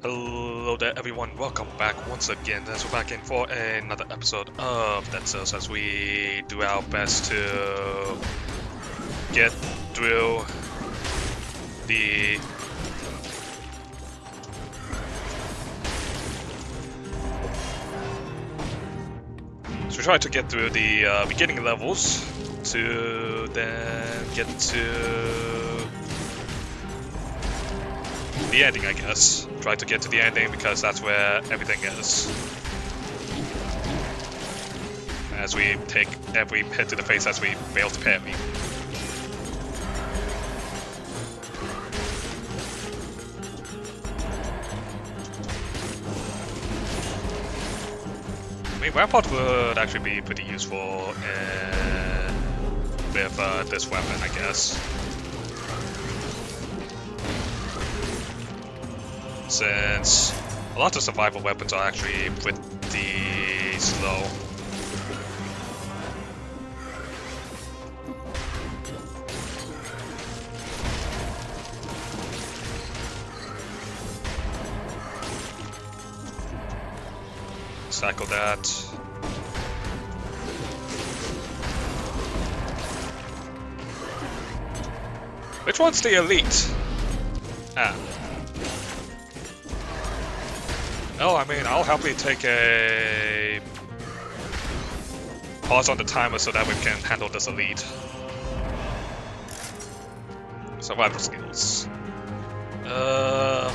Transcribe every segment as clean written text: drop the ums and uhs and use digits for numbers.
Hello there everyone, welcome back once again as we're back in for another episode of Dead Cells as we do our best to get through the we try to get through the beginning levels to then get to the ending, I guess. Try to get to the ending because that's where everything is. As we take every hit to the face as we fail to parry. I mean, Rampart would actually be pretty useful with this weapon, I guess. Since a lot of survival weapons are actually pretty slow. Cycle that. Which one's the elite? Ah. Oh, I mean, I'll happily take a pause on the timer so that we can handle this elite. Survival skills. I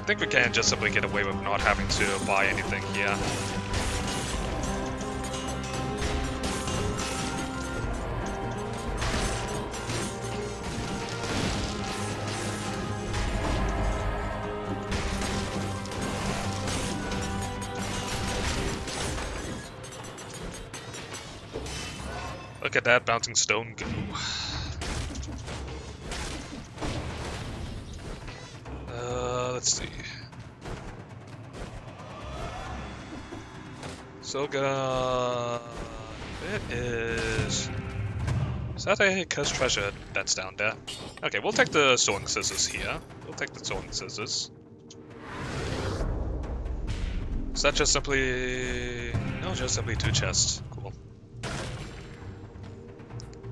think we can just simply get away with not having to buy anything here. Look at that bouncing stone go. Let's see. So gonna... It is... Is that a cursed treasure that's down there? Okay, we'll take the sewing scissors here. We'll take the sewing scissors. Is that just simply... No, just simply 2 chests. Cool.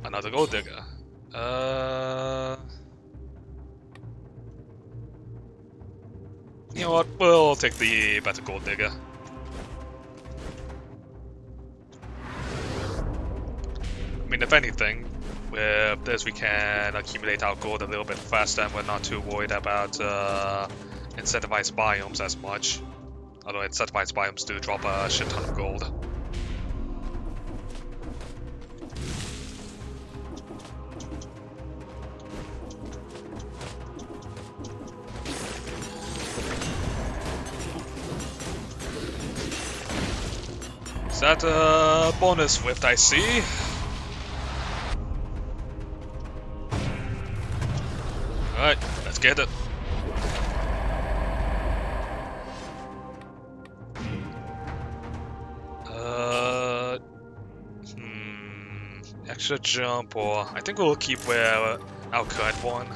Another gold digger. You know what? We'll take the better gold digger. I mean, if anything, with this we can accumulate our gold a little bit faster and we're not too worried about incentivized biomes as much. Although incentivized biomes do drop a shit ton of gold. Is that a bonus whiff I see? Alright, let's get it. Extra jump, or I think we'll keep where our current one,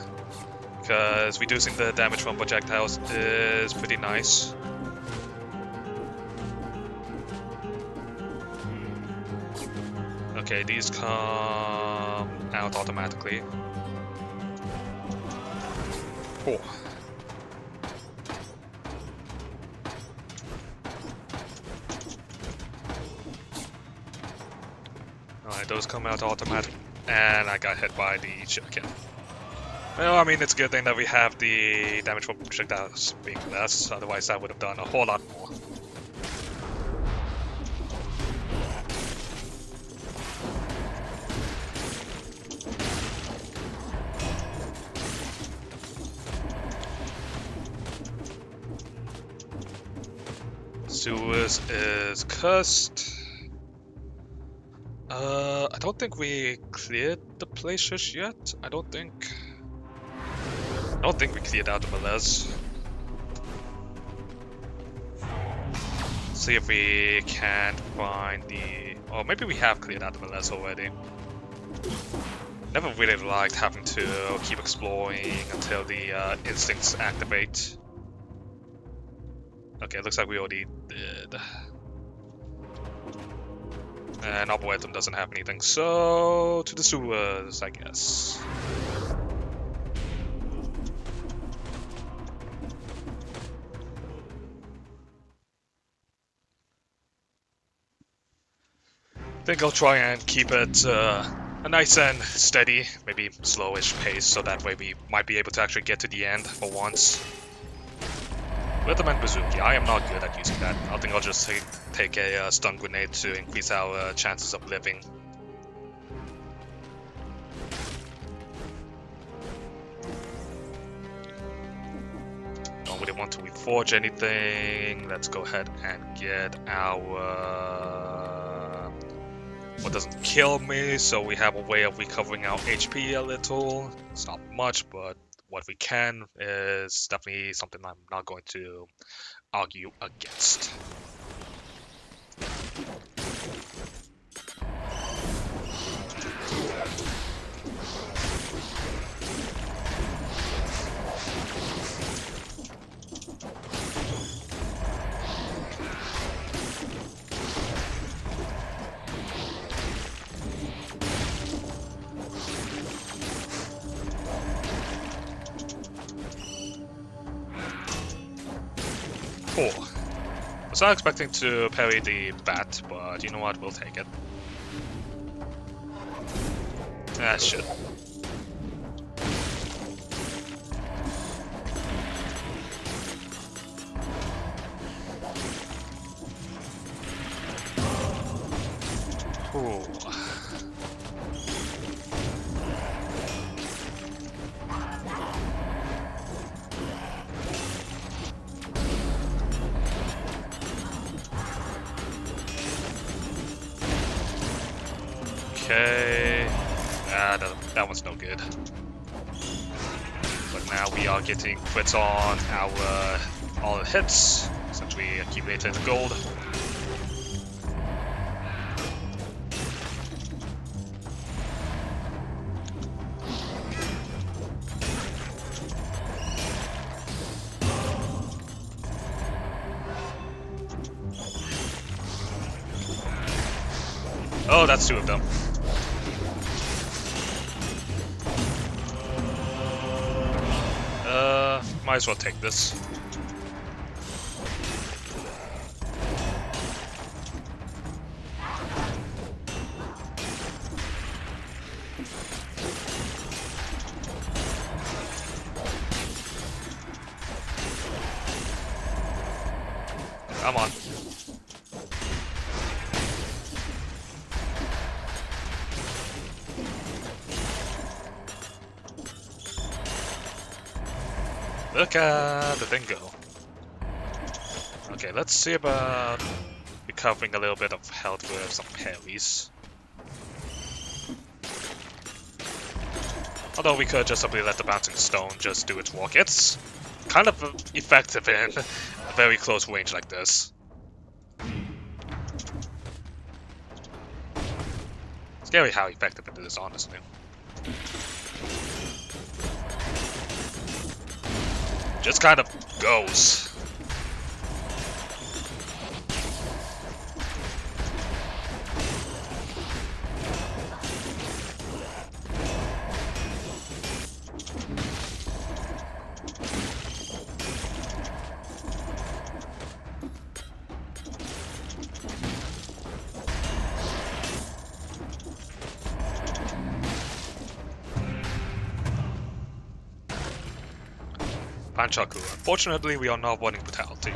because reducing the damage from projectiles is pretty nice. Okay, these come out automatically. Cool. Alright, those come out automatic, and I got hit by the chicken. Well, I mean, it's a good thing that we have the damage from projectiles being less, otherwise that would have done a whole lot more. Sewers is cursed. I don't think we cleared the place just yet. I don't think we cleared out the Melez. See if we can find the... Or maybe we have cleared out the Melez already. Never really liked having to keep exploring until the instincts activate. Okay, looks like we already did. And Arboretum doesn't have anything, so to the sewers, I guess. I think I'll try and keep it a nice and steady, maybe slowish pace, so that way we might be able to actually get to the end for once. Rhythm and Bazooki, I am not good at using that. I think I'll just take a stun grenade to increase our chances of living. Don't really want to reforge anything. Let's go ahead and get our... what doesn't kill me, so we have a way of recovering our HP a little. It's not much, but what we can is definitely something I'm not going to argue against. Cool. I was not expecting to parry the bat, but you know what, we'll take it. Ah, shit. Ooh. Okay. Ah, that one's no good. But now we are getting crits on our all the hits, since we accumulated gold. Oh, that's two of them. Might as well take this. Come on. Look at the thing go. Okay, let's see about recovering a little bit of health with some parries. Although we could just simply let the bouncing stone just do its work. It's kind of effective in a very close range like this. Scary how effective it is, honestly. Just kind of goes. Panchaku. Unfortunately, we are not running Brutality.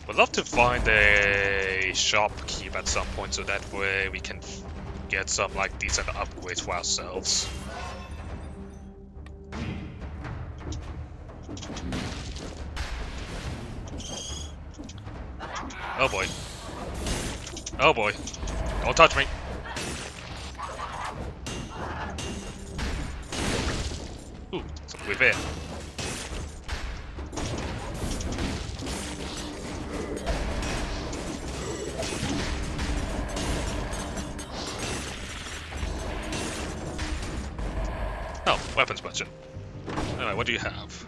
Would love to find a shopkeep at some point so that way we can get some like decent upgrades for ourselves. Oh boy. Oh boy. Don't touch me. Ooh, some quiver. Oh, weapons budget. Alright, what do you have?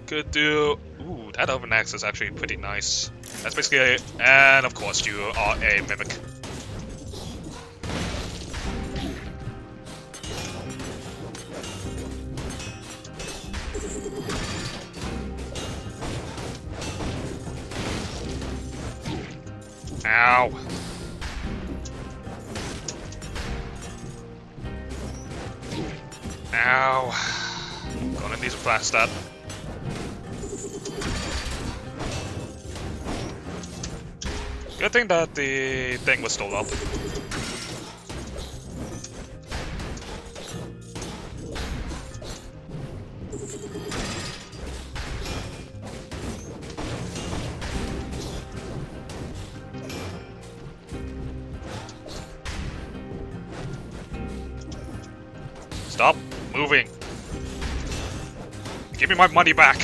Could do... Ooh, that oven axe is actually pretty nice. That's basically a... And of course you are a mimic. Ow. Ow. Gonna need to blast that. Good thing that the thing was still up. Stop moving. Give me my money back.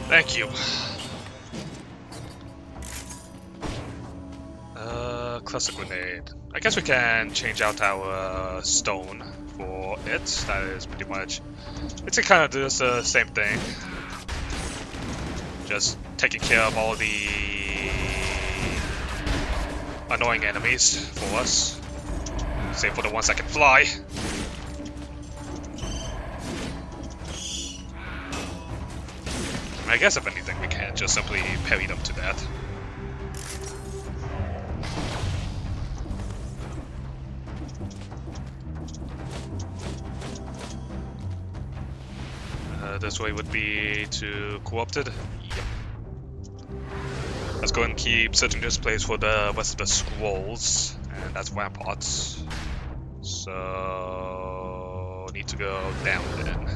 Thank you. Cluster grenade. I guess we can change out our stone for it. That is pretty much... It's kind of just the same thing. Just taking care of all the annoying enemies for us. Save for the ones that can fly. I guess if anything, we can just simply parry them to death. This way would be to co-opted. Yep. Let's go and keep searching this place for the rest of the scrolls, and that's ramparts. So need to go down then.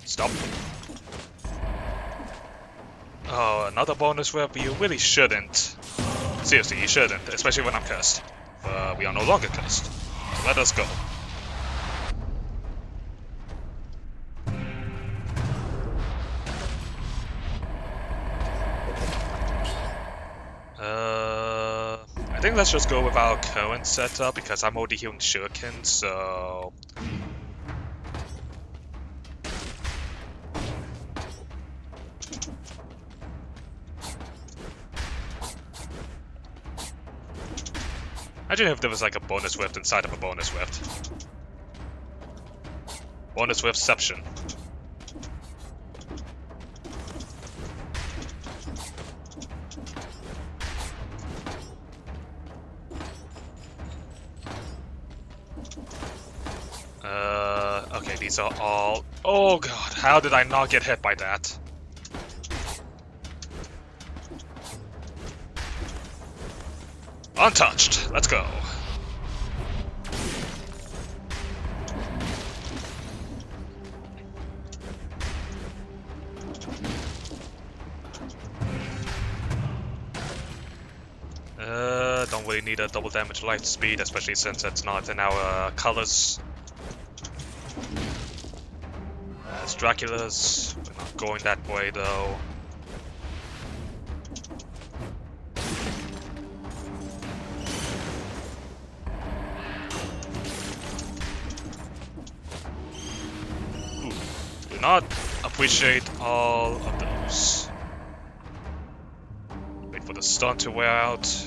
Stop. Oh, another bonus whip? You really shouldn't. Seriously, you shouldn't, especially when I'm cursed. But we are no longer cursed. So let us go. I think let's just go with our current setup because I'm already healing shuriken, so... Imagine if there was like a bonus whip inside of a bonus whip. Bonus whipception. Okay, these are all... Oh god, how did I not get hit by that? Untouched. Let's go. Don't really need a double damage light speed, especially since it's not in our colors. It's Dracula's. We're not going that way though. Do not appreciate all of those. Wait for the stun to wear out.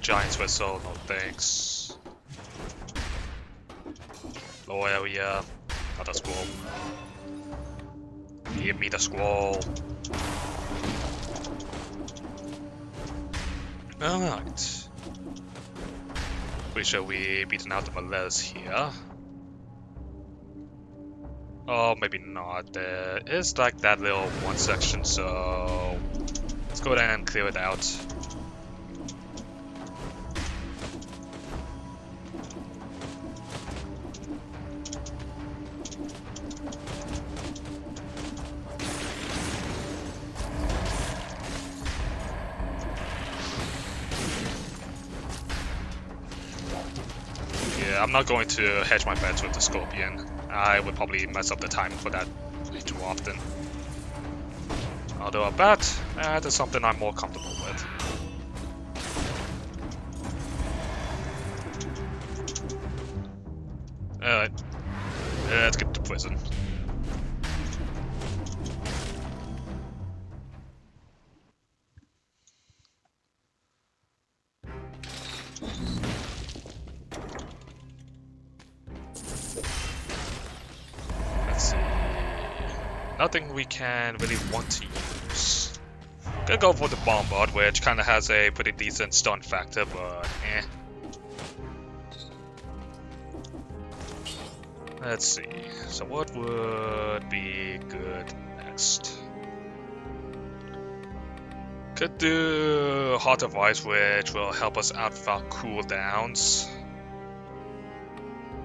Giant's Whistle, no thanks. Low area, not a scroll. Give me the scroll. Alright. Pretty sure we beaten out the Malez here. Oh, maybe not. There is like that little one section, so let's go ahead and clear it out. Yeah, I'm not going to hedge my bets with the Scorpion. I would probably mess up the timing for that way too often. Although a bat, that is something I'm more comfortable with. Alright, let's get to prison. Let's see. Nothing we can really want to use. Gonna go for the Bombard, which kind of has a pretty decent stun factor, but eh. Let's see. So what would be good next? Could do Heart of Ice, which will help us out with our cooldowns.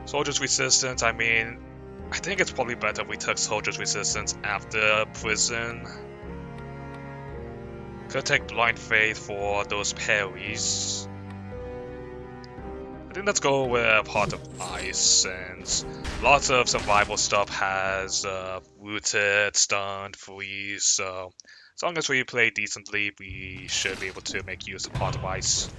Soldier's Resistance, I mean, I think it's probably better if we took Soldier's Resistance after Prison. Could take Blind Faith for those parries. I think let's go with Heart of Ice, since lots of survival stuff has rooted, stunned, freeze, so as long as we play decently, we should be able to make use of Heart of Ice.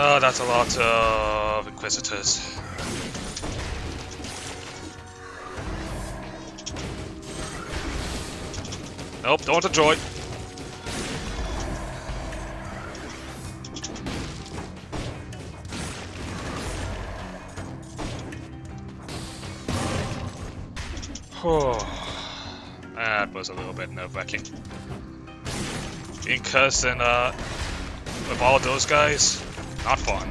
Oh, that's a lot of Inquisitors. Nope, don't enjoy. That was a little bit nerve-wracking. Being cursed and with all those guys, not fun.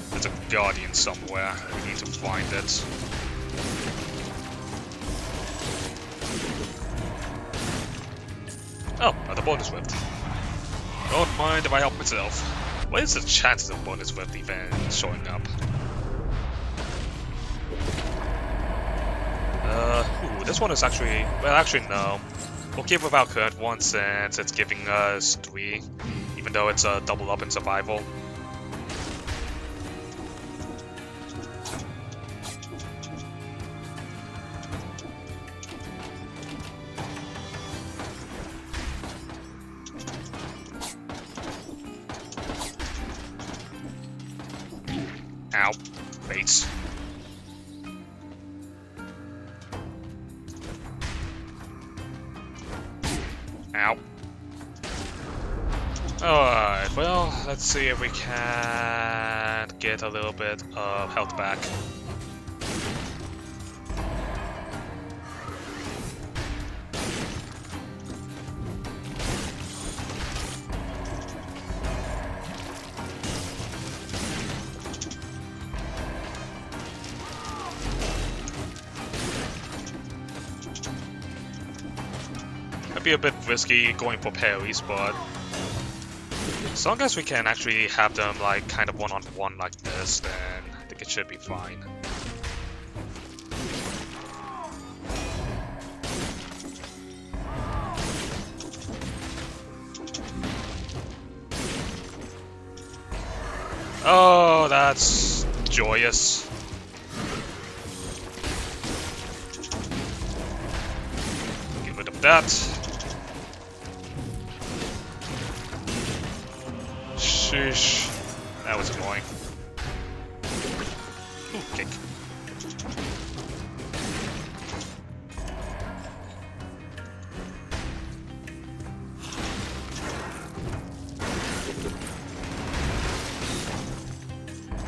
There's a Guardian somewhere. We need to find it. Oh, another bonus whip. Don't mind if I help myself. What is the chances of bonus whip even showing up? Ooh, this one is actually... Well, actually, no. We'll keep with our current one since it's giving us 3, even though it's a double up in survival. Ow. Bates. Ow. Alright, well, let's see if we can get a little bit of health back. Be a bit risky going for parries, but as long as we can actually have them like kind of one-on-one like this, then I think it should be fine. Oh, that's joyous. that. Sheesh. That was annoying. Ooh, kick.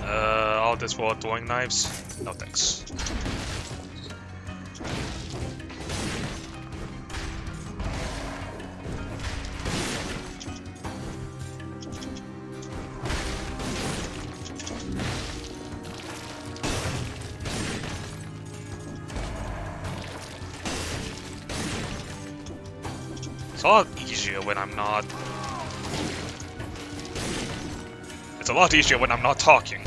All this for throwing knives? No thanks. It's a lot easier when I'm not... It's a lot easier when I'm not talking.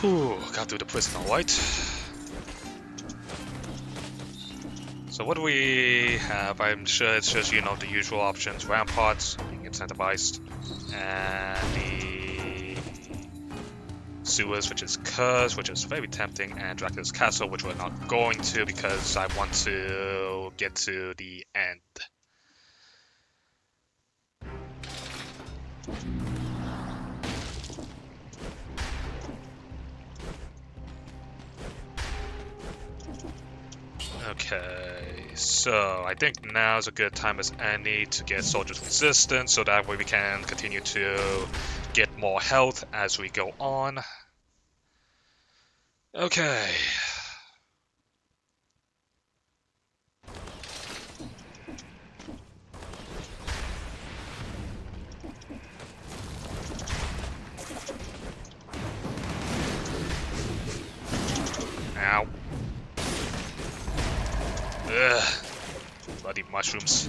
Whew, got through the prison alright. So what do we have? I'm sure it's just, you know, the usual options. Ramparts, being incentivized, and the sewers, which is Curse, which is very tempting, and Dracula's Castle, which we're not going to because I want to get to the end. Okay, so I think now's a good time as any to get Soldier's Resistance, so that way we can continue to get more health as we go on. Okay. Ow. Ugh. Bloody mushrooms.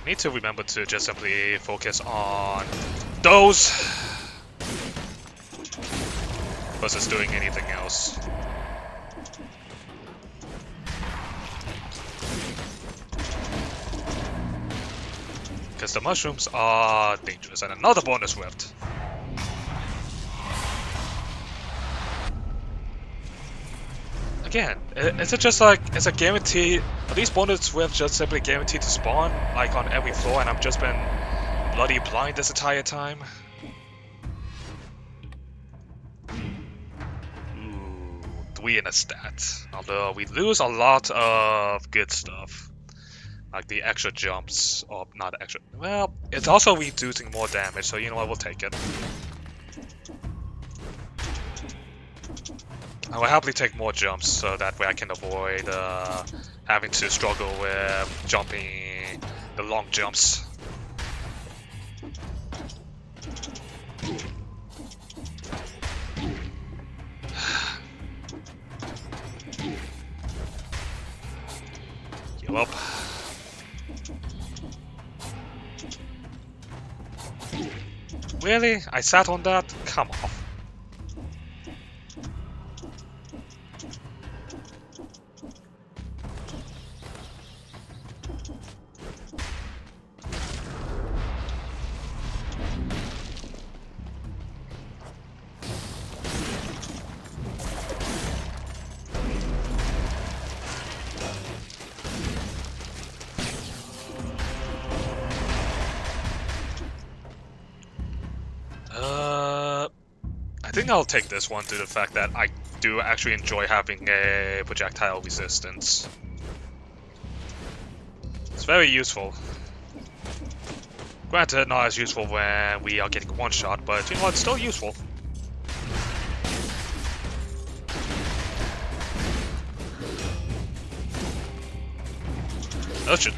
Need to remember to just simply focus on those versus doing anything else. Because the mushrooms are dangerous. And another bonus rift. Again, is it just like, it's a guarantee, are these bonus rifts just simply guaranteed to spawn, like on every floor, and I've just been bloody blind this entire time? Ooh, 3 in a stat. Although we lose a lot of good stuff. Like the extra jumps, or not extra, well, it's also reducing more damage, so you know what, we'll take it. I will happily take more jumps, so that way I can avoid having to struggle with jumping the long jumps. Give up. Really? I sat on that? Come on. I think I'll take this one due to the fact that I do actually enjoy having a projectile resistance. It's very useful. Granted, not as useful when we are getting one shot, but you know what, it's still useful. That should...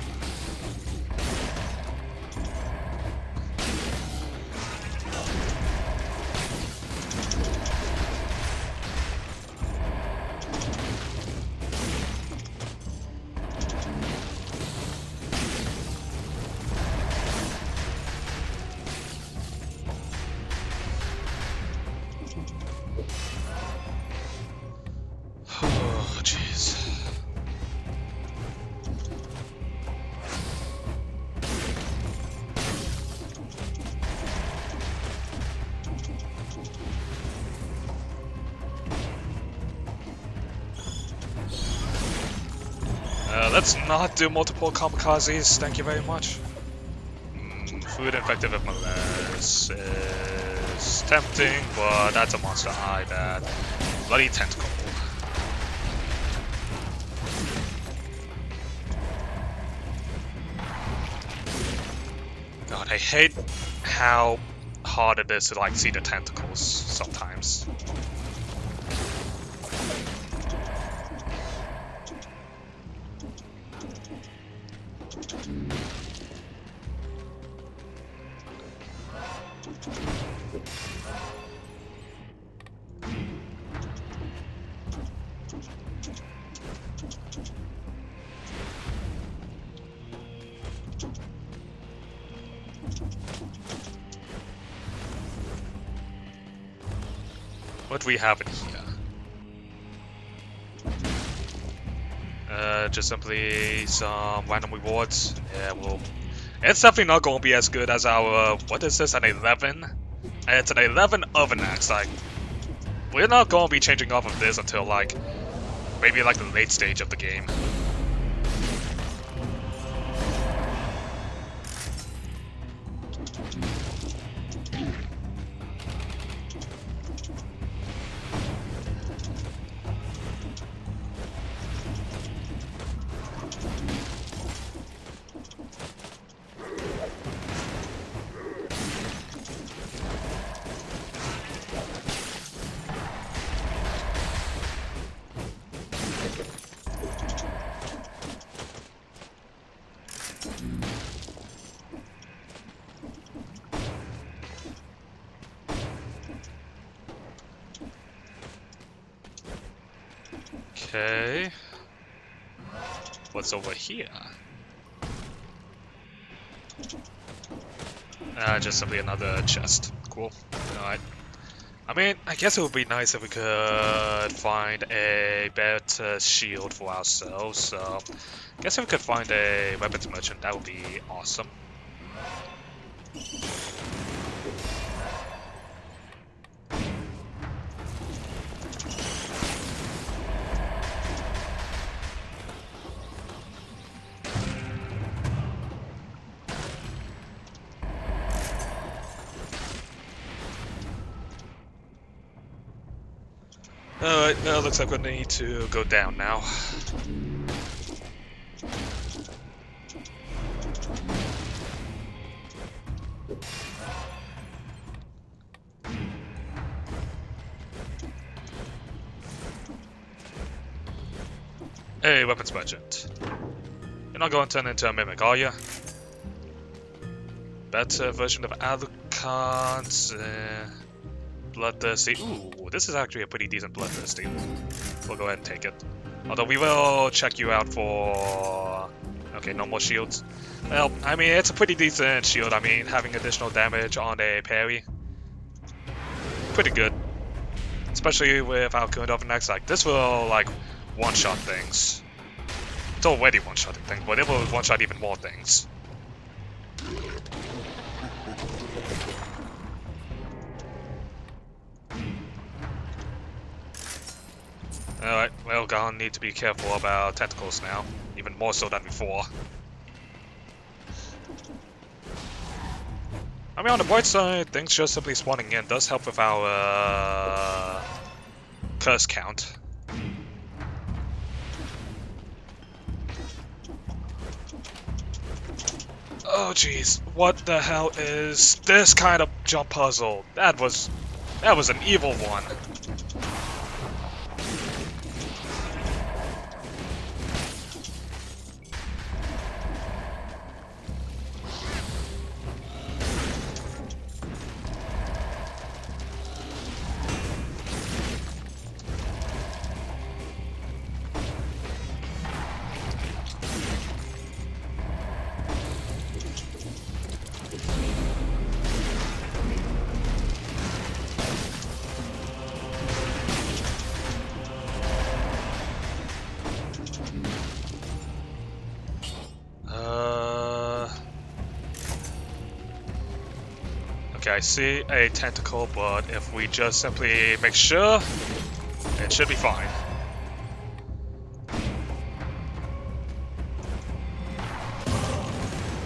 Let's not do multiple kamikazes, thank you very much. Food infected with malaise is tempting, but that's a monster eye that bloody tentacle. God, I hate how hard it is to like see the tentacles sometimes. What do we have in here? Just simply some random rewards. Yeah, well, it's definitely not going to be as good as our, what is this, an 11? And it's an 11 oven axe, like, we're not going to be changing off of this until, like, maybe, like, the late stage of the game. Okay. What's over here? Just simply another chest. Cool. Alright. I mean, I guess it would be nice if we could find a better shield for ourselves, so I guess if we could find a weapons merchant, that would be awesome. Alright, now it looks like we need to go down now. Hey, weapons merchant. You're not going to turn into a mimic, are you? Better version of Alucard's Bloodthirsty. Ooh, this is actually a pretty decent Bloodthirsty. We'll go ahead and take it. Although we will check you out for... Okay, no more shields. Well, I mean, it's a pretty decent shield. I mean, having additional damage on a parry. Pretty good. Especially with our current oven axe. Like, this will, like, one-shot things. It's already one-shotting things, but it will one-shot even more things. Alright, well, gonna need to be careful about tentacles now, even more so than before. I mean, on the bright side, things just simply spawning in does help with our curse count. Oh jeez, what the hell is this kind of jump puzzle? That was an evil one. Okay, I see a tentacle, but if we just simply make sure, it should be fine.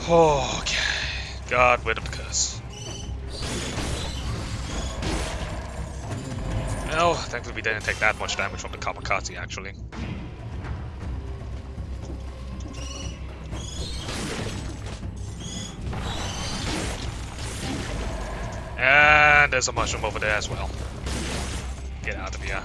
Okay. Got rid of the curse. Well, thankfully we didn't take that much damage from the kamikaze, actually. And there's a mushroom over there as well. Get out of here.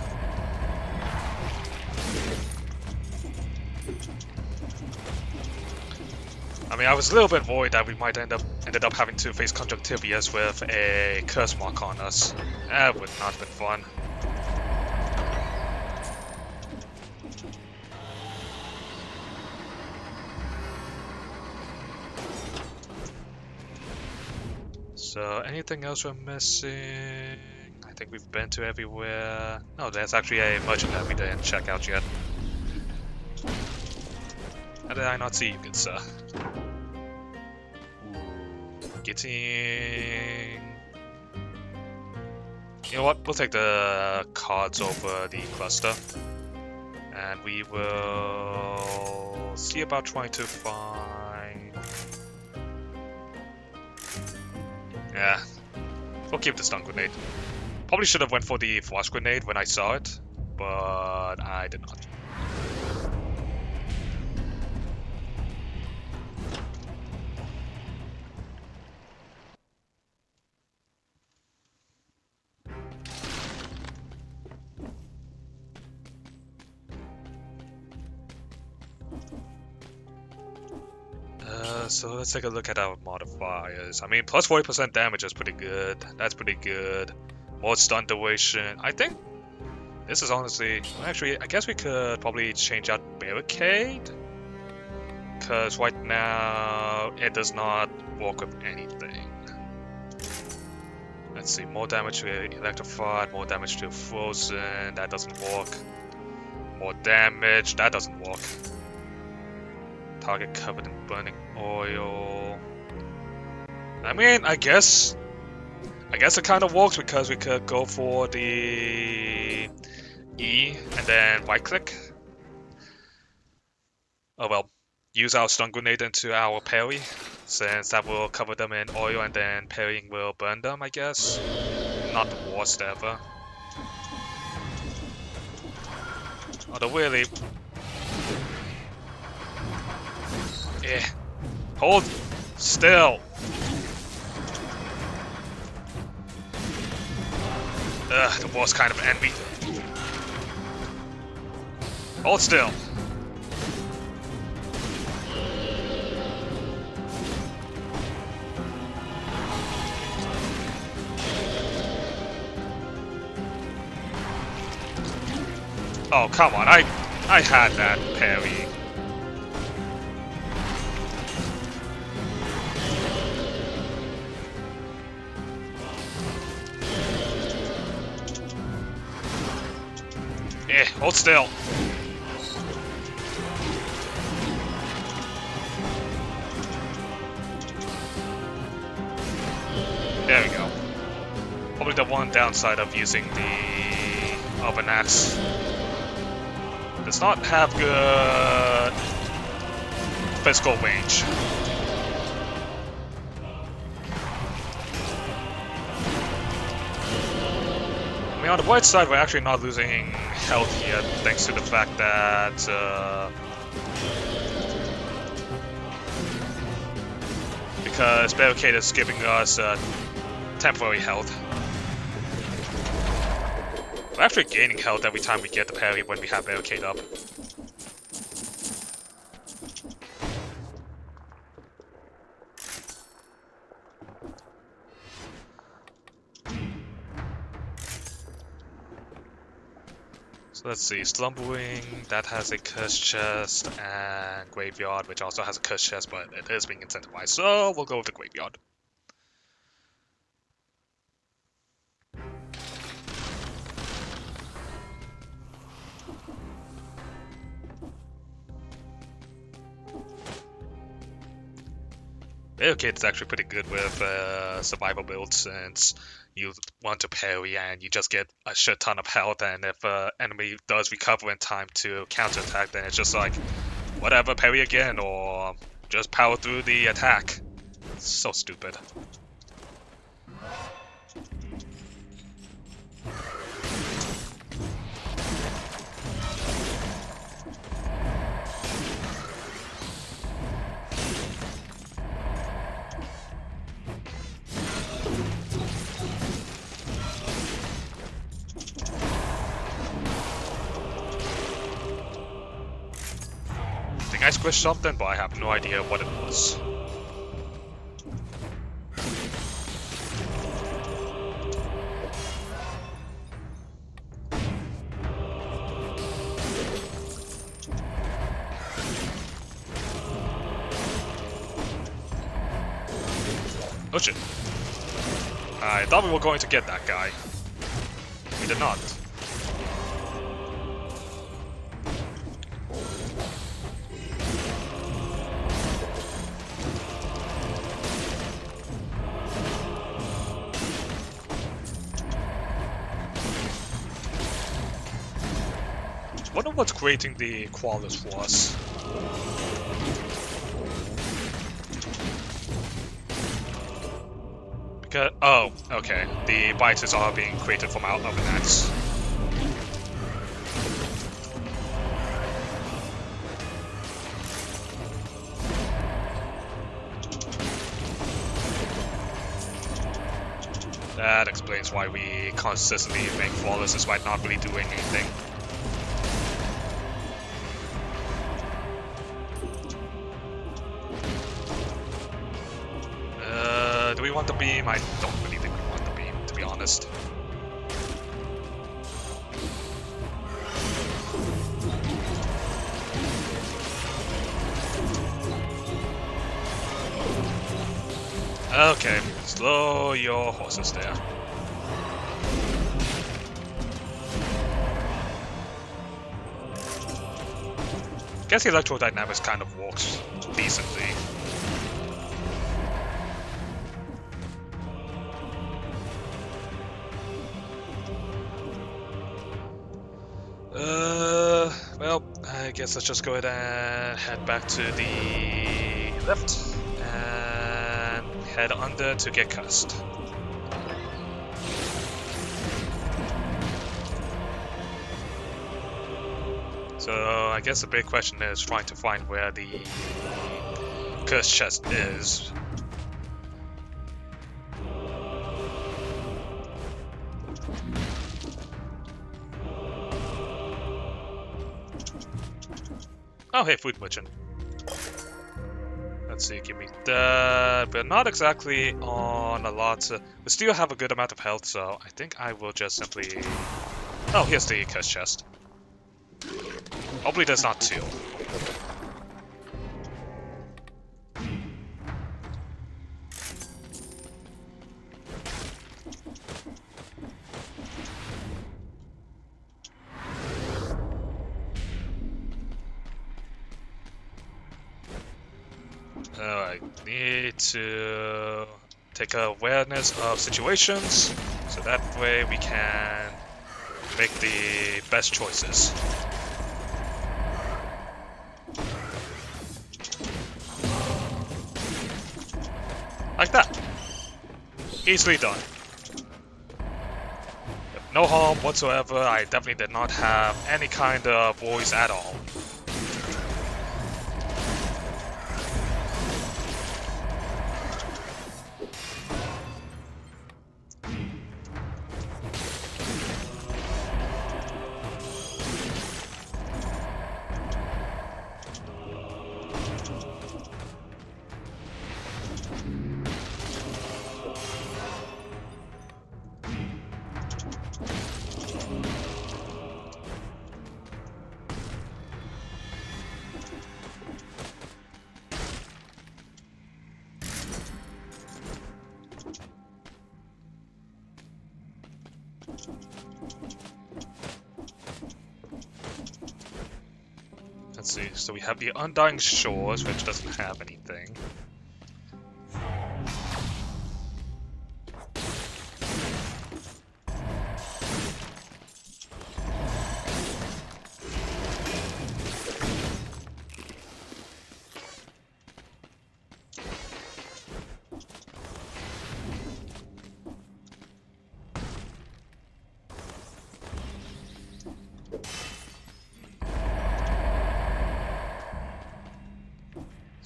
I mean, I was a little bit worried that we might ended up having to face Conjunctivius with a curse mark on us. That would not have been fun. So, anything else we're missing? I think we've been to everywhere. No, there's actually a merchant that we didn't check out yet. How did I not see you, good sir? Getting... You know what? We'll take the cards over the cluster. And we will see about trying to find... Yeah. We'll keep the stun grenade. Probably should have went for the frost grenade when I saw it, but I did not. So let's take a look at our modifiers. I mean, plus 40% damage is pretty good. That's pretty good. More stun duration. I think this is honestly... Actually, I guess we could probably change out Barricade. Because right now, it does not work with anything. Let's see, more damage to Electrified, more damage to Frozen. That doesn't work. More damage. That doesn't work. Target covered in burning oil. I mean, I guess it kind of works because we could go for the E and then right click. Oh well, use our stun grenade into our parry, since that will cover them in oil and then parrying will burn them, I guess. Not the worst ever. Although really... Eh. Hold still. Ugh, the worst kind of enemy. Hold still. Oh, come on. I had that parry. Hold still. There we go. Probably the one downside of using the oven axe. Does not have good physical range. I mean, on the bright side, we're actually not losing health yet, thanks to the fact that because Barricade is giving us temporary health. We're actually gaining health every time we get the parry when we have Barricade up. So let's see, Slumbering, that has a curse chest, and Graveyard, which also has a curse chest, but it is being incentivized, so we'll go with the Graveyard. Barricade is actually pretty good with survival builds, since you want to parry and you just get a shit ton of health, and if an enemy does recover in time to counterattack, then it's just like, whatever, parry again, or Just power through the attack. So stupid. I think I squished something, but I have no idea what it was. Oh shit. I thought we were going to get that guy. We did not. Wonder what's creating the Qualis for us. Because, oh, okay. The biters are being created from out of an axe. That explains why we consistently make flawless despite not really doing anything. Do we want the beam? I don't really think we want the beam, to be honest. Okay, slow your horses there. Guess the electrodynamics kind of works decently. Well, I guess let's just go ahead and head back to the left and head under to get cussed. So I guess the big question is trying to find where the cursed chest is. Oh, hey, food merchant. Let's see, give me that. We're not exactly on a lot. We still have a good amount of health, so I think I will just simply... Oh, here's the cursed chest. Hopefully there's not two. I need to take awareness of situations, so that way we can make the best choices. Like that. Easily done. No harm whatsoever. I definitely did not have any kind of voice at all. Let's see, so we have the Undying Shores, which doesn't have anything.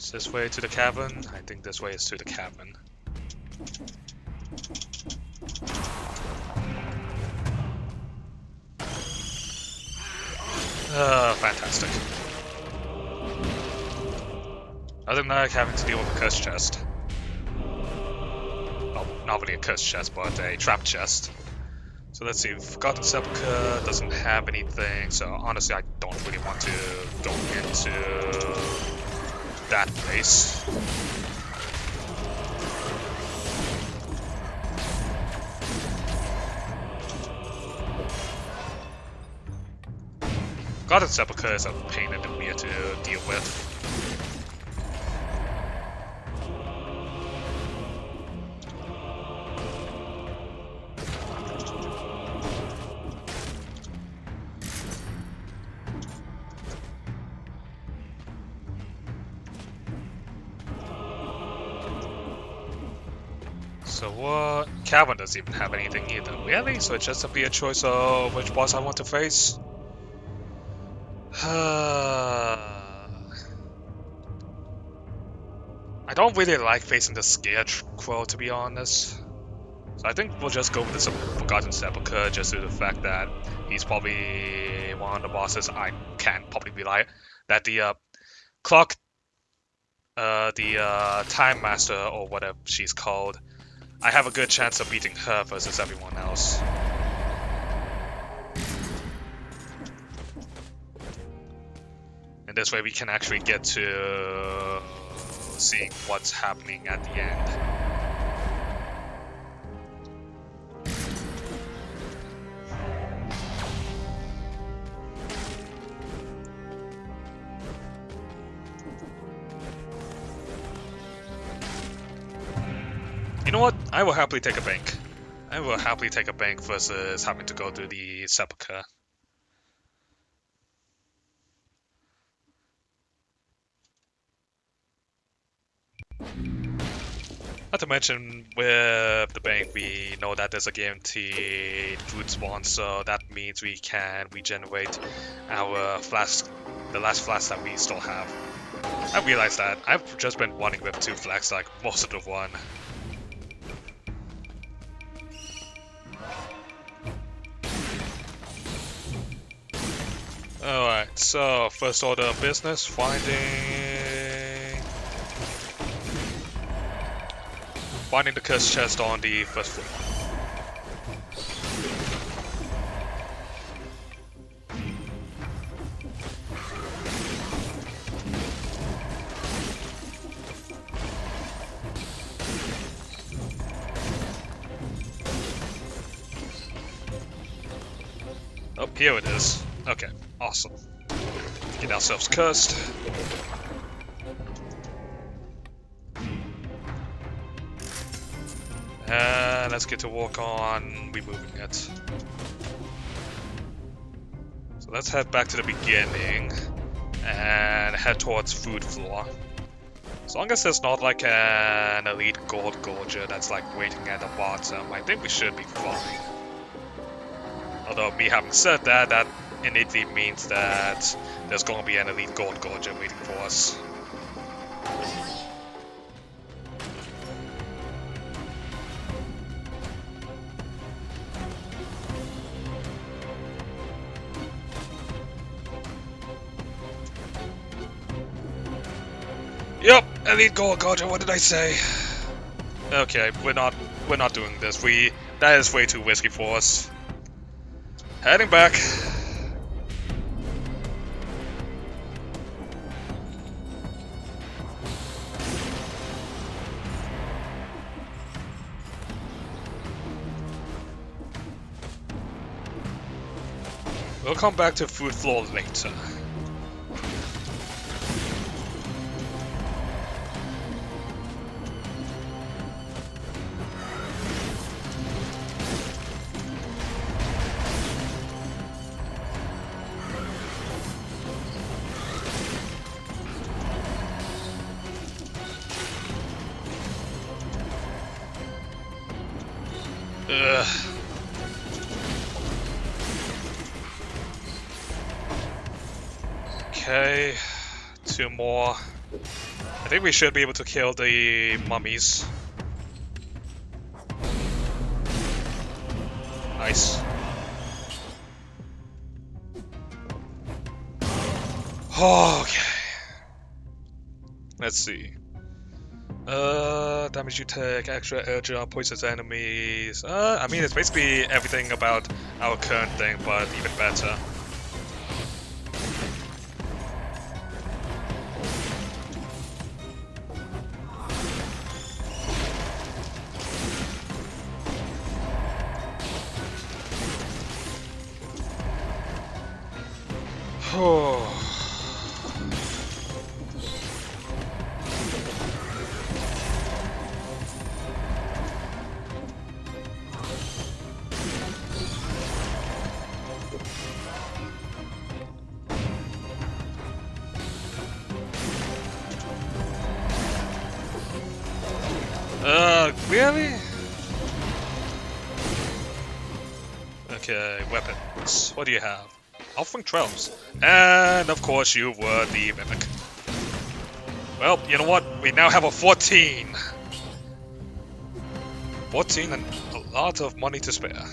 Is this way to the cavern? I think this way is to the cavern. Fantastic. Nothing like having to deal with a cursed chest. Well, not really a cursed chest, but a trap chest. So let's see, Forgotten Sepulchre doesn't have anything, so honestly I don't really want to go into that place. Forgotten Sepulchre is a pain in the rear to deal with. So what? Cavern doesn't even have anything either, really? So it's just to be a choice of which boss I want to face? I don't really like facing the Scarecrow, to be honest. So I think we'll just go with the Forgotten Sepulchre just due to the fact that he's probably one of the bosses I can probably rely. That the clock, the Time Master or whatever she's called, I have a good chance of beating her versus everyone else. And this way we can actually get to seeing what's happening at the end. You know what? I will happily take a bank. I will happily take a bank versus having to go through the Sepulchre. Not to mention, with the bank, we know that there's a guaranteed food spawn, so that means we can regenerate our flask, the last flask that we still have. I realized that. I've just been running with 2 flasks like most of the run. Alright, so first order of business, finding the cursed chest on the first floor. Oh, here it is. Okay, awesome. Get ourselves cursed. And let's get to work on removing it. So let's head back to the beginning and head towards food floor. As long as there's not like an elite gold gorger that's like waiting at the bottom, I think we should be fine. Although me having said that, that innately means that there's going to be an elite gold gorger waiting for us. Yep, elite gold gorger, what did I say? Okay, we're not doing this. That is way too risky for us. Heading back. We'll come back to food floor later. Okay, 2 more. I think we should be able to kill the mummies. Nice. Okay. Let's see. Damage you take, extra air drop, poisons enemies. I mean, it's basically everything about our current thing, but even better. Oh. Really? Okay, weapons. What do you have? Offering 12s. And of course you were the Mimic. Well, you know what? We now have a 14. 14 and a lot of money to spare.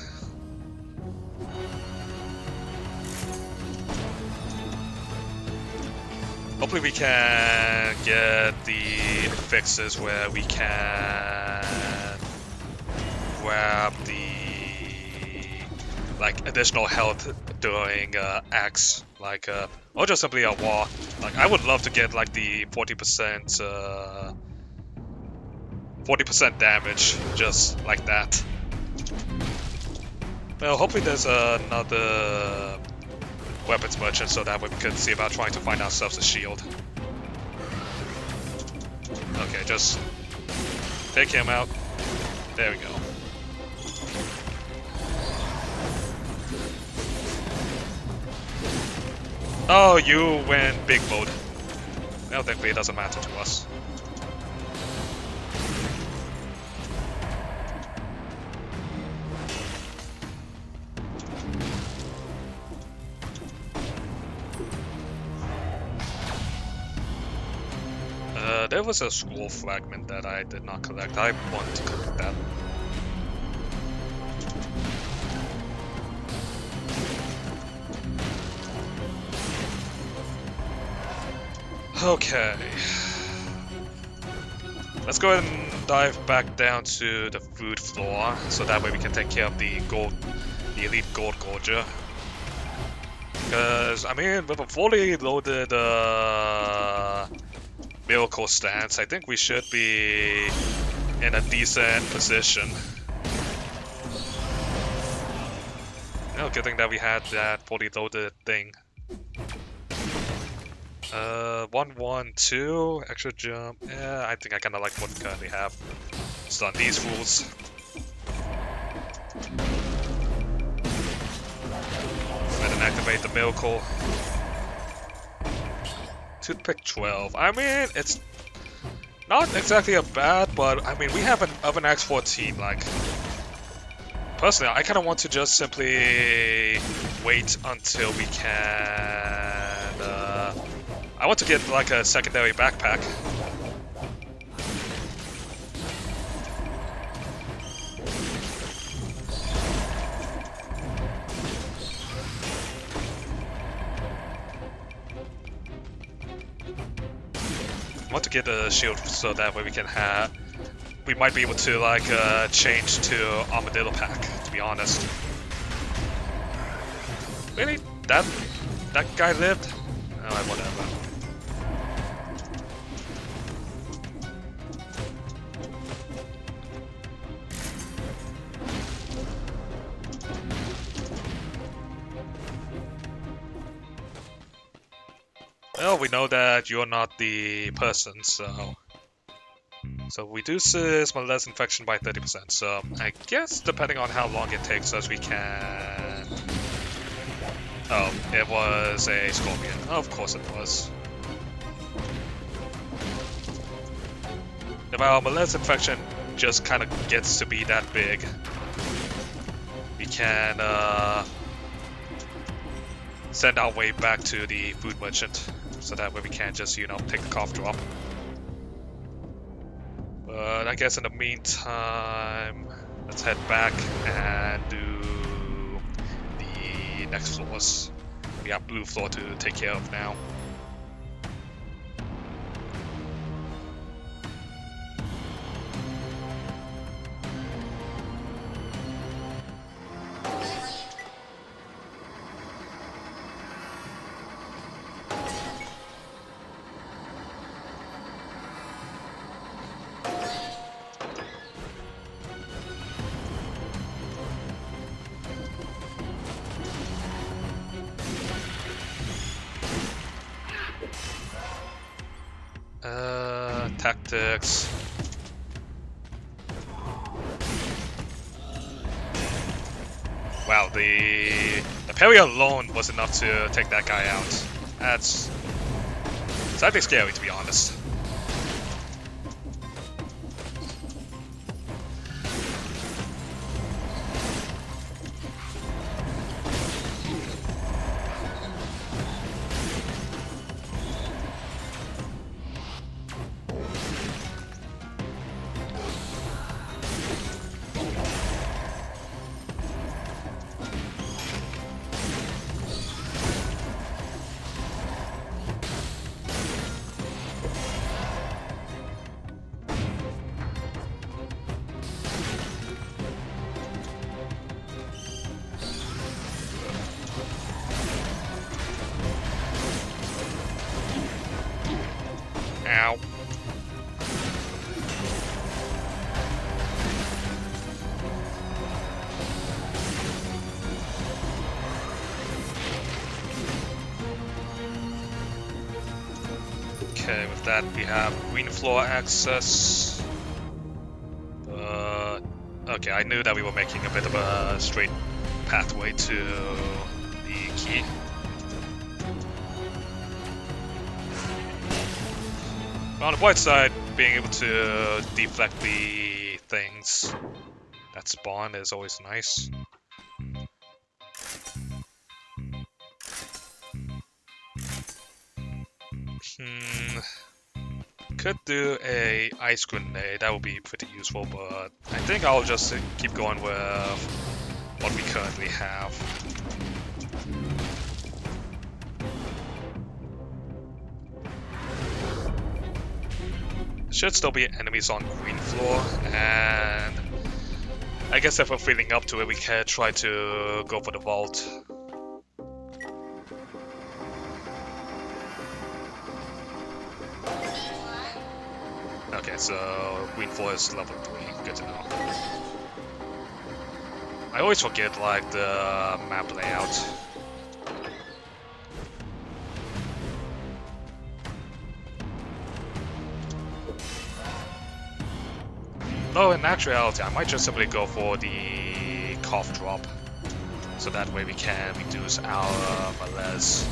Hopefully we can get the fixes where we can grab the additional health during X, or just simply a war. Like I would love to get like the 40% damage just like that. Well, hopefully there's another weapons merchant so that way we can see about trying to find ourselves a shield. Okay, just take him out. There we go. Oh, you went big mode. Well, thankfully it doesn't matter to us. There was a scroll fragment that I did not collect. I want to collect that. Okay. Let's go ahead and dive back down to the food floor, so that way we can take care of the elite gold gorger. Because, I mean, with a fully loaded miracle stance, I think we should be in a decent position. You know, good thing that we had that fully loaded thing. 1-1-2, extra jump. Yeah, I think I kinda like what we currently have. Stun these fools. And then activate the miracle. Toothpick 12. I mean, it's not exactly a bad, but I mean, we have an Oven Axe 14. Like, personally, I kind of want to just simply wait until we can. I want to get like a secondary backpack. I want to get a shield so that way we can have. We might be able to like change to armadillo pack. To be honest. Really? That guy lived? Oh, whatever. Well, we know that you're not the person, so we reduce less infection by 30%. So I guess depending on how long it takes us, we can. Oh, it was a scorpion. Oh, of course it was. If our malaise infection just kind of gets to be that big, we can send our way back to the food merchant. So that way we can't just, you know, take the cough drop. I guess in the meantime, let's head back and do the next floors. We have blue floor to take care of now. Tactics. Wow, the parry alone was enough to take that guy out. That's slightly scary, to be honest. Ow. Okay, with that we have green floor access. Okay, I knew that we were making a bit of a straight pathway to the key. But on the bright side, being able to deflect the things that spawn is always nice. Could do a ice grenade, that would be pretty useful, but I think I'll just keep going with what we currently have. Should still be enemies on green floor, and I guess if we're feeling up to it, we can try to go for the vault. Okay, so green floor is level 3, good to know. I always forget, like, the map layout. Though in actuality, I might just simply go for the cough drop, so that way we can reduce our malaise.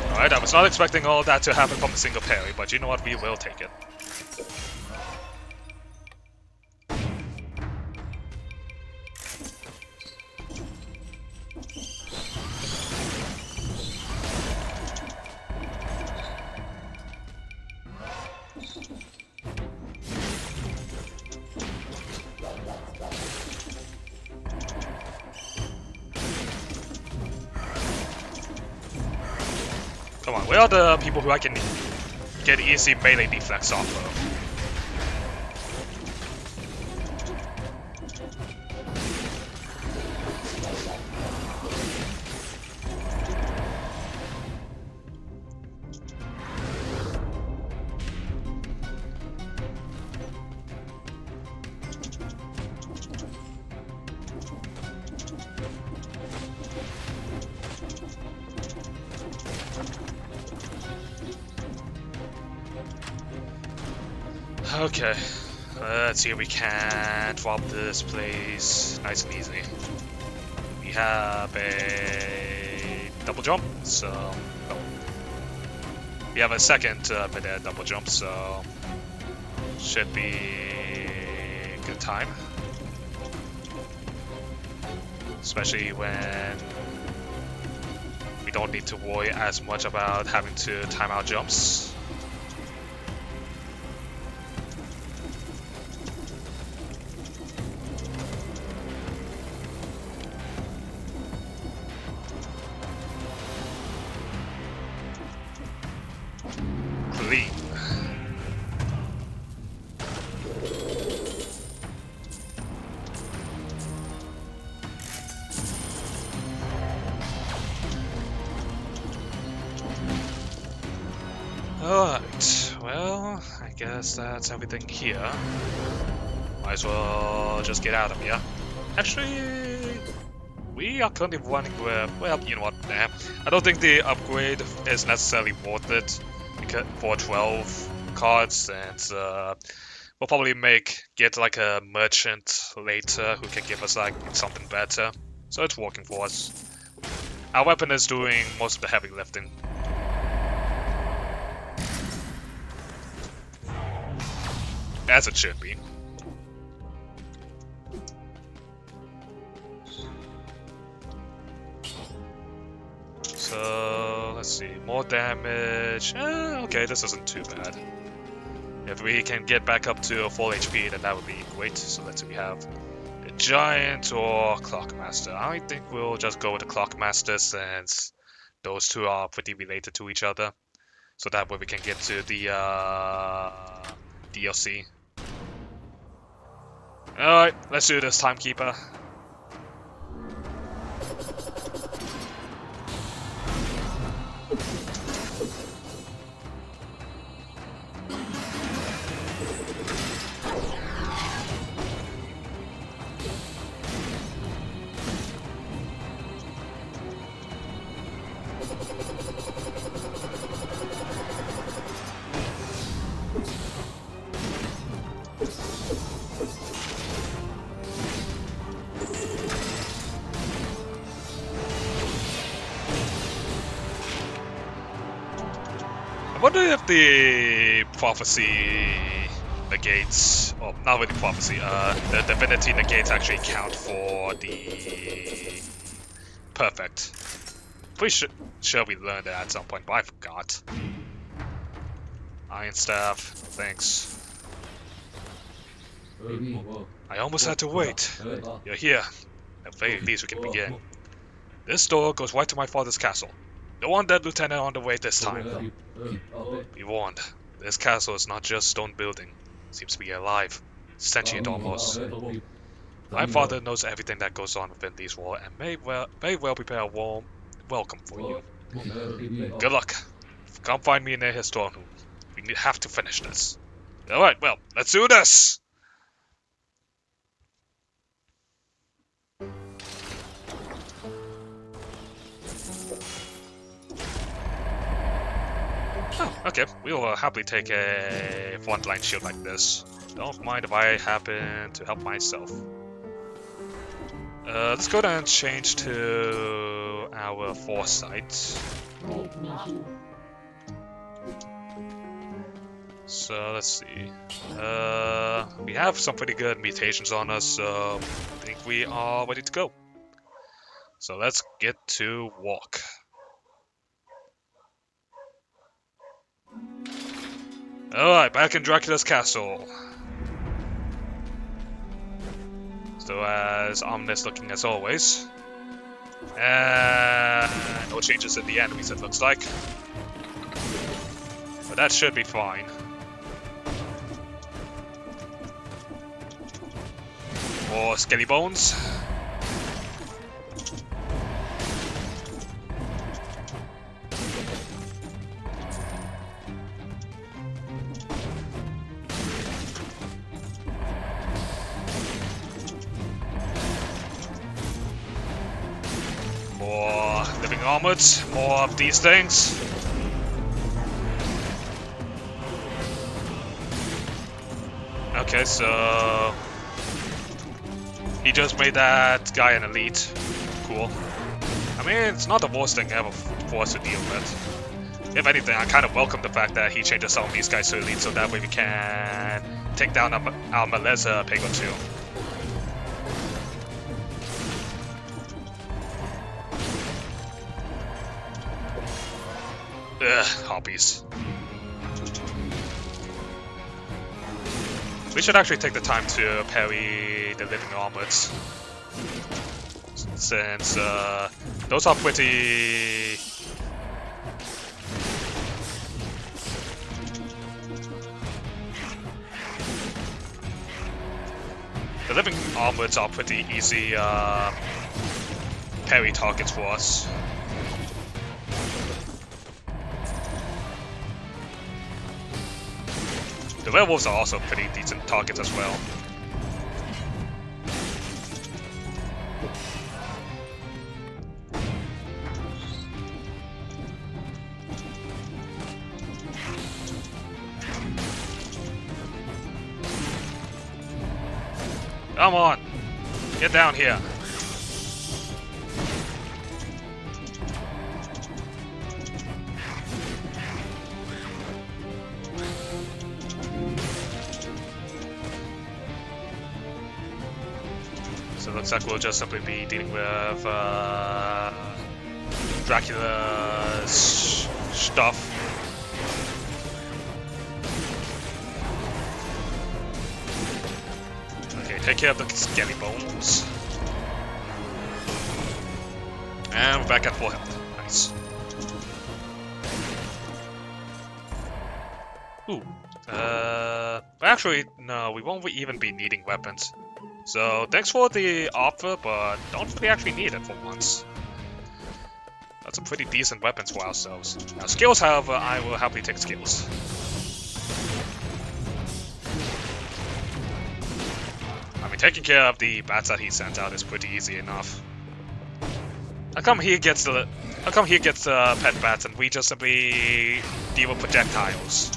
Alright, I was not expecting all that to happen from a single parry, but you know what, we will take it. Come on, where are the people who I can get easy melee deflects off of? Okay. Let's see if we can drop this place nice and easy. We have a double jump, so... Oh. We have a second mid-air double jump, so... Should be a good time. Especially when we don't need to worry as much about having to time our jumps. Clean. Alright, well, I guess that's everything here. Might as well just get out of here. Actually, we are currently running with, well, you know what, nah. I don't think the upgrade is necessarily worth it for 12 cards, and we'll probably get like a merchant later who can give us like something better. So it's working for us. Our weapon is doing most of the heavy lifting. As it should be. So, let's see, more damage. Okay, this isn't too bad. If we can get back up to full HP, then that would be great. So let's see, we have the Giant or Clockmaster. I think we'll just go with the Clockmaster since those two are pretty related to each other. So that way we can get to the DLC. Alright, let's do this, Timekeeper. I wonder if the prophecy negates, or not really prophecy, the divinity negates actually count for the perfect. Pretty sure we learned it at some point, but I forgot. Iron Staff, thanks. I almost had to wait. You're here. At the very least we can begin. This door goes right to my father's castle. No undead lieutenant on the way this time. Be warned, this castle is not just stone building. It seems to be alive. Sentient almost. My father knows everything that goes on within these walls and may very well prepare a warm welcome for you. Good luck. Come find me near his throne room. We have to finish this. Alright, well, let's do this! Oh, okay. We'll happily take a frontline shield like this. Don't mind if I happen to help myself. Let's go down and change to our foresight. So let's see. We have some pretty good mutations on us, so I think we are ready to go. So let's get to walk. Alright, back in Dracula's castle. So as ominous looking as always. And no changes in the enemies it looks like. But that should be fine. More skelly bones. More living armored, more of these things. so he just made that guy an elite. Cool. I mean, it's not the worst thing ever for us to deal with. If anything, I kind of welcome the fact that he changes some of these guys to elite, so that way we can take down our Meleza pig or two. Ugh, hobbies. We should actually take the time to parry the living armors, since those are pretty... The living armors are pretty easy parry targets for us. The werewolves are also pretty decent targets as well. Come on! Get down here! So it looks like we'll just simply be dealing with Dracula's stuff. Okay, take care of the skelly bones. And we're back at full health. Nice. Ooh. Actually, no, we won't even be needing weapons. So, thanks for the offer, but don't really actually need it for once. That's some pretty decent weapons for ourselves. Now, skills, however, I will happily take skills. I mean, taking care of the bats that he sent out is pretty easy enough. How come he gets pet bats and we just simply deal with projectiles?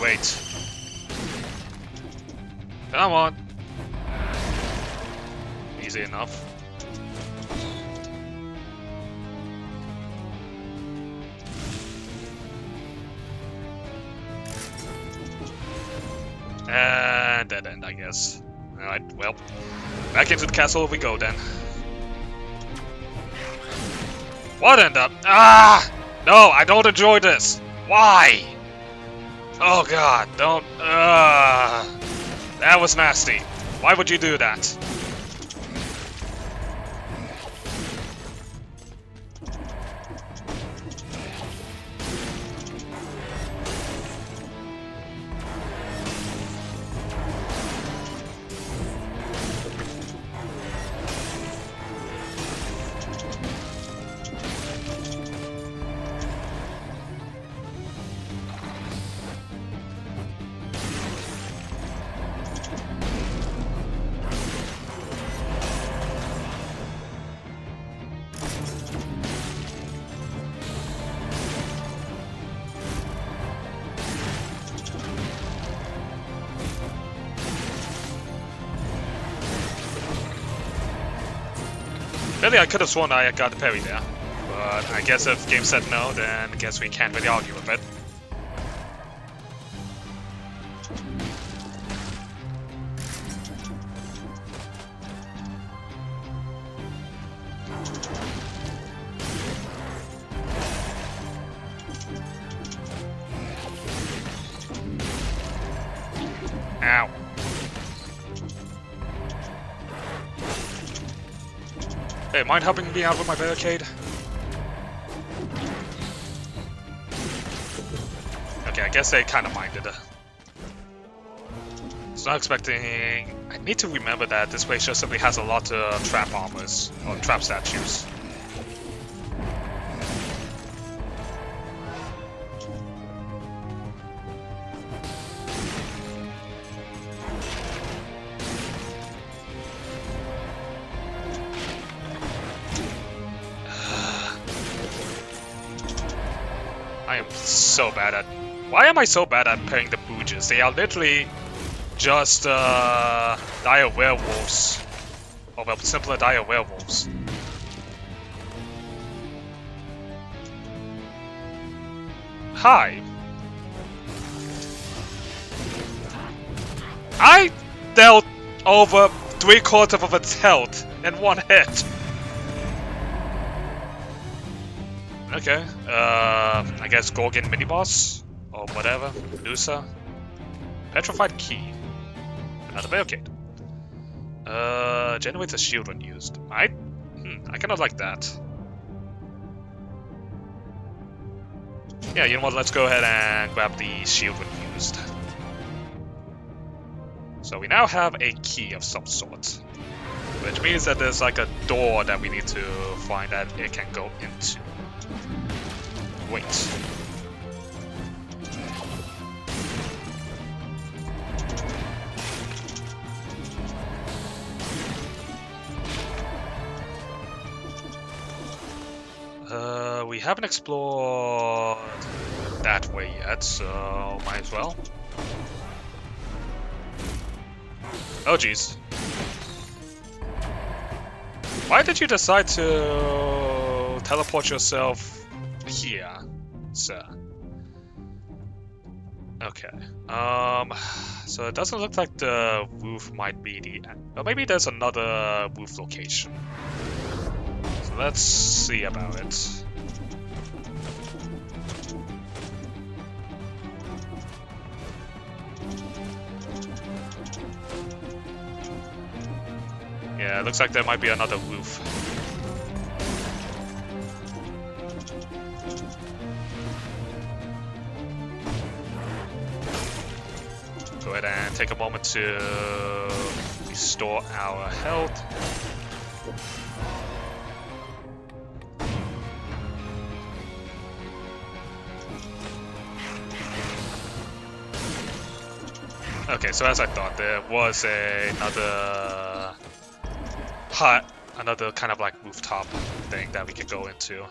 Wait. Come on. Easy enough. And dead end, I guess. Alright, well. Back into the castle we go then. What in the... Ah! No, I don't enjoy this! Why? Oh god, don't... That was nasty. Why would you do that? Really, I could have sworn I got the parry there. But I guess if game said no, then I guess we can't really argue with it. Ow. Hey, mind helping me out with my barricade? Okay, I guess they kind of minded. was not expecting... I need to remember that this place just simply has a lot of trap armors, or trap statues. I am so bad at... Why am I so bad at pairing the Booges? They are literally just dire werewolves. Or well, simpler dire werewolves. Hi. I dealt over 3/4 of its health in one hit. Okay, I guess Gorgon mini-boss? Or whatever. Medusa. Petrified key. Another barricade. Generates a shield when used. I cannot like that. Yeah, you know what, let's go ahead and grab the shield when used. So we now have a key of some sort. Which means that there's like a door that we need to find that it can go into. Wait. We haven't explored that way yet, so might as well. Oh jeez. Why did you decide to teleport yourself here, sir? Okay. So it doesn't look like the roof might be the... Or maybe there's another roof location. So let's see about it. Yeah, it looks like there might be another roof. Go ahead and take a moment to restore our health. Okay, so as I thought, there was another hut, another kind of like rooftop thing that we could go into.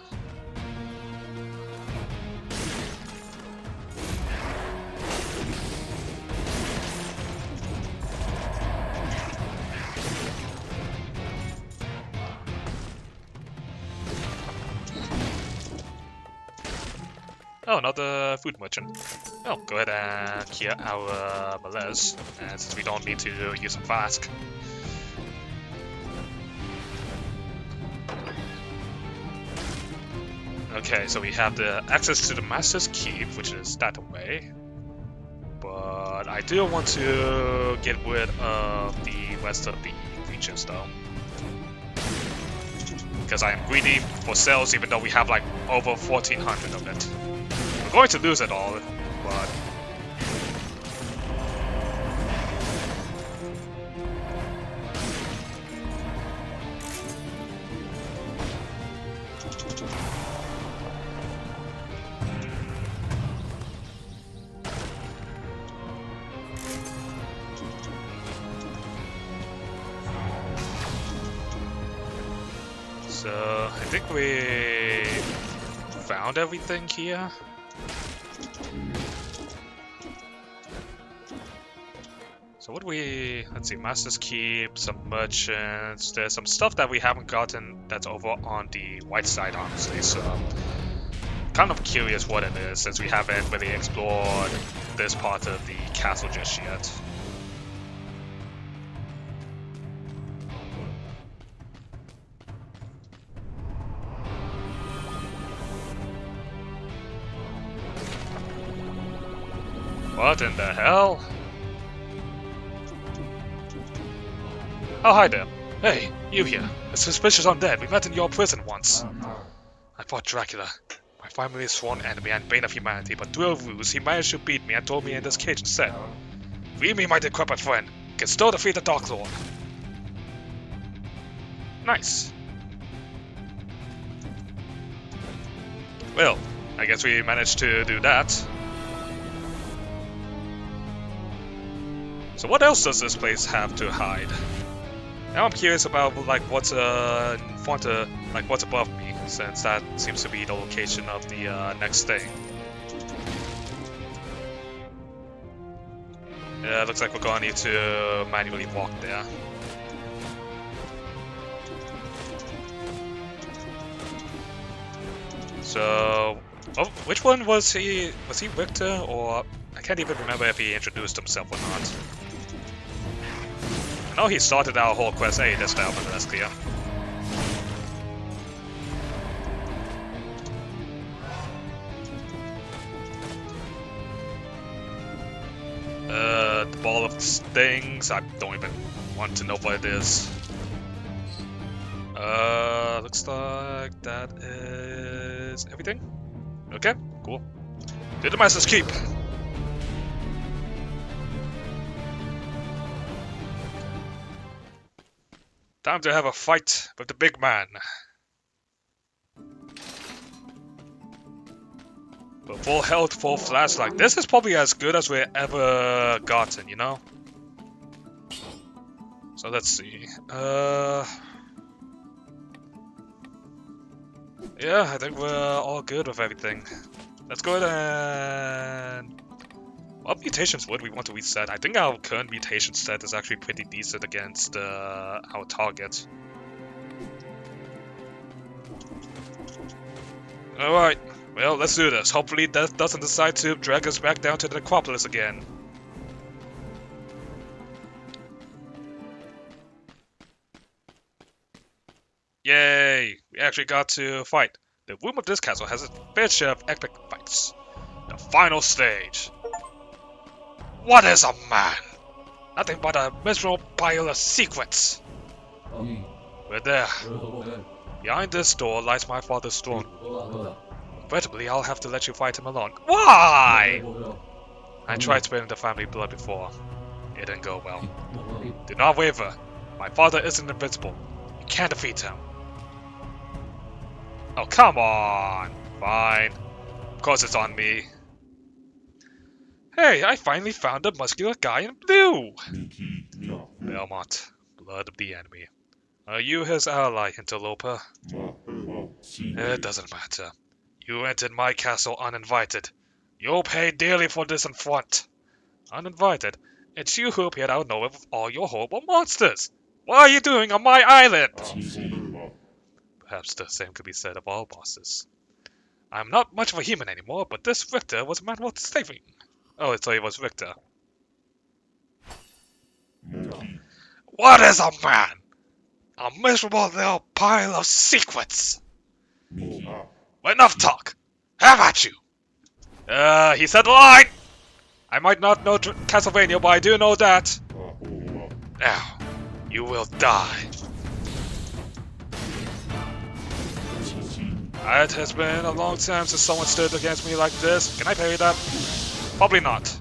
Oh, another food merchant. Oh, go ahead and clear our malaise, and since we don't need to use a flask. Okay, so we have the access to the Master's Keep, which is that way. But I do want to get rid of the rest of the creatures though. Because I am greedy for sales even though we have like over 1,400 of it. We're going to lose it all, but... So, I think we found everything here. So what let's see, Master's Keep, some merchants, there's some stuff that we haven't gotten that's over on the white side honestly, so kind of curious what it is since we haven't really explored this part of the castle just yet. What in the hell? Oh, hi there. Hey, you here. A suspicious undead. We met in your prison once. I fought Dracula, my family's sworn enemy and bane of humanity, but through a ruse, he managed to beat me and throw me in this cage instead. Free me, my decrepit friend. Can still defeat the Dark Lord. Nice. Well, I guess we managed to do that. So what else does this place have to hide? Now I'm curious about like what's in front of, like what's above me, since that seems to be the location of the next thing. Yeah, looks like we're gonna need to manually walk there. So, oh, which one was he? Was he Victor, or I can't even remember if he introduced himself or not. I know he started our whole quest. Hey, this time, but that's clear. The ball of stings. I don't even want to know what it is. Looks like that is everything. Okay, cool. To the Master's Keep. Time to have a fight with the big man. But full health, full flashlight. This is probably as good as we've ever gotten, you know? So let's see. Yeah, I think we're all good with everything. Let's go ahead and... What mutations would we want to reset? I think our current mutation set is actually pretty decent against our target. Alright, well, let's do this. Hopefully Death doesn't decide to drag us back down to the necropolis again. Yay! We actually got to fight. The room of this castle has a fair share of epic fights. The final stage. What is a man? Nothing but a miserable pile of secrets. We're there. Behind this door lies my father's throne. Regrettably, I'll have to let you fight him alone. Why? I tried spilling the family blood before. It didn't go well. Do not waver. My father isn't invincible. You can't defeat him. Oh, come on! Fine. Of course it's on me. Hey, I finally found a muscular guy in blue! Belmont, blood of the enemy. Are you his ally, interloper? It doesn't matter. You entered my castle uninvited. You'll pay dearly for this affront. Uninvited? It's you who appeared out of nowhere with all your horrible monsters! What are you doing on my island? Perhaps the same could be said of all bosses. I'm not much of a human anymore, but this Victor was a man worth saving. Oh, so he was Victor. What is a man? A miserable little pile of secrets. Enough talk. Have at you. He said the line. I might not know Castlevania, but I do know that. Now, you will die. It has been a long time since someone stood against me like this. Can I parry that? Probably not.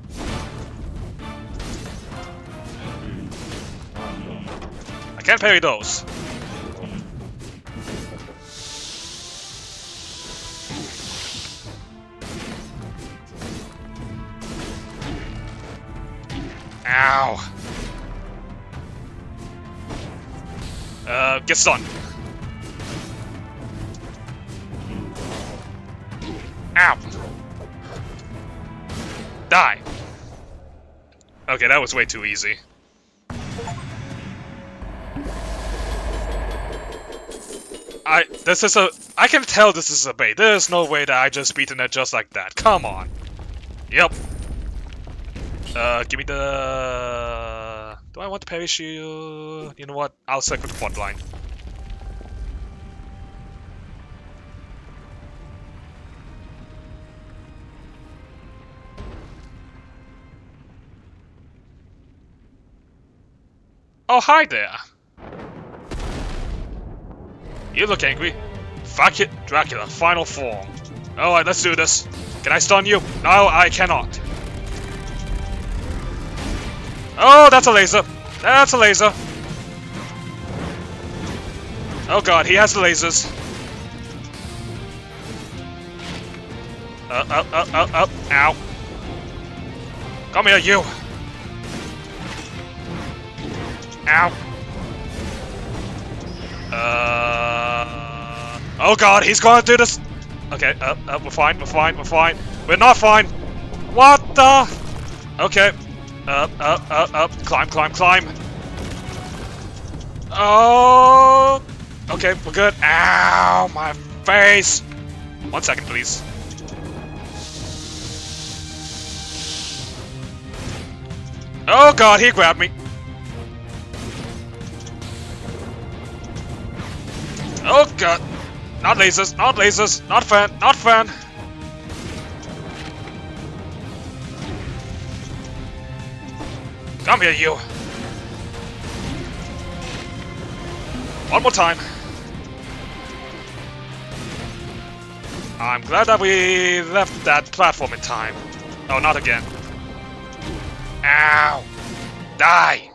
I can't parry those. Ow. Get stunned. Ow! Die! Okay, that was way too easy. I can tell this is a bait. There's no way that I just beaten it just like that. Come on. Yep. Give me the... Do I want to parry shield? You know what? I'll stick with the front line. Oh, hi there. You look angry. Fuck it, Dracula, final form. Alright, let's do this. Can I stun you? No, I cannot. Oh, that's a laser. That's a laser. Oh god, he has the lasers. Ow. Come here, you. Ow. Oh god, he's gonna do this. Okay, we're fine, we're fine, we're fine. We're not fine. What the? Okay. Climb, climb, climb. Oh. Okay, we're good. Ow, my face. 1 second, please. Oh god, he grabbed me. Oh god. Not lasers, not lasers, not fan, not fan. Come here, you. One more time. I'm glad that we left that platform in time. Oh, not again. Ow! Die!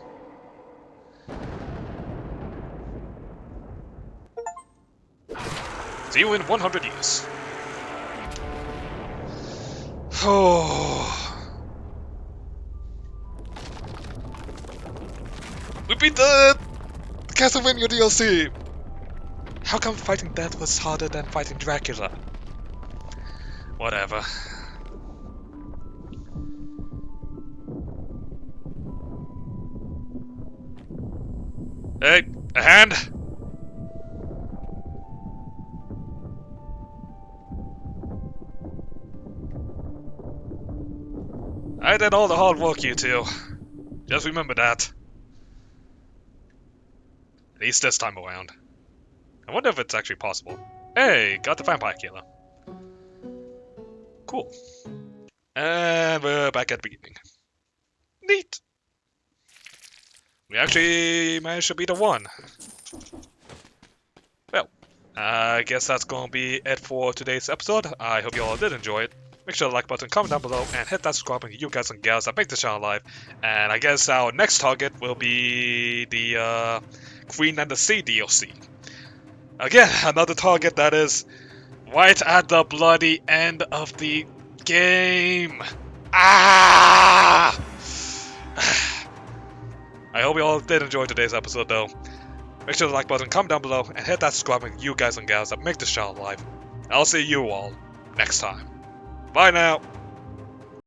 See you in 100 years. Oh. We beat the Castlevania DLC! How come fighting Death was harder than fighting Dracula? Whatever. Hey, a hand? I did all the hard work, you two. Just remember that. At least this time around. I wonder if it's actually possible. Hey, got the vampire killer. Cool. And we're back at the beginning. Neat! We actually managed to beat a 1. Well, I guess that's gonna be it for today's episode. I hope you all did enjoy it. Make sure to like button, comment down below, and hit that subscribe button, you guys and gals that make this channel alive. And I guess our next target will be the Queen and the Sea DLC. Again, another target that is right at the bloody end of the game. Ah! I hope you all did enjoy today's episode though. Make sure to like button, comment down below, and hit that subscribe button, you guys and gals that make this channel alive. I'll see you all next time. Bye now.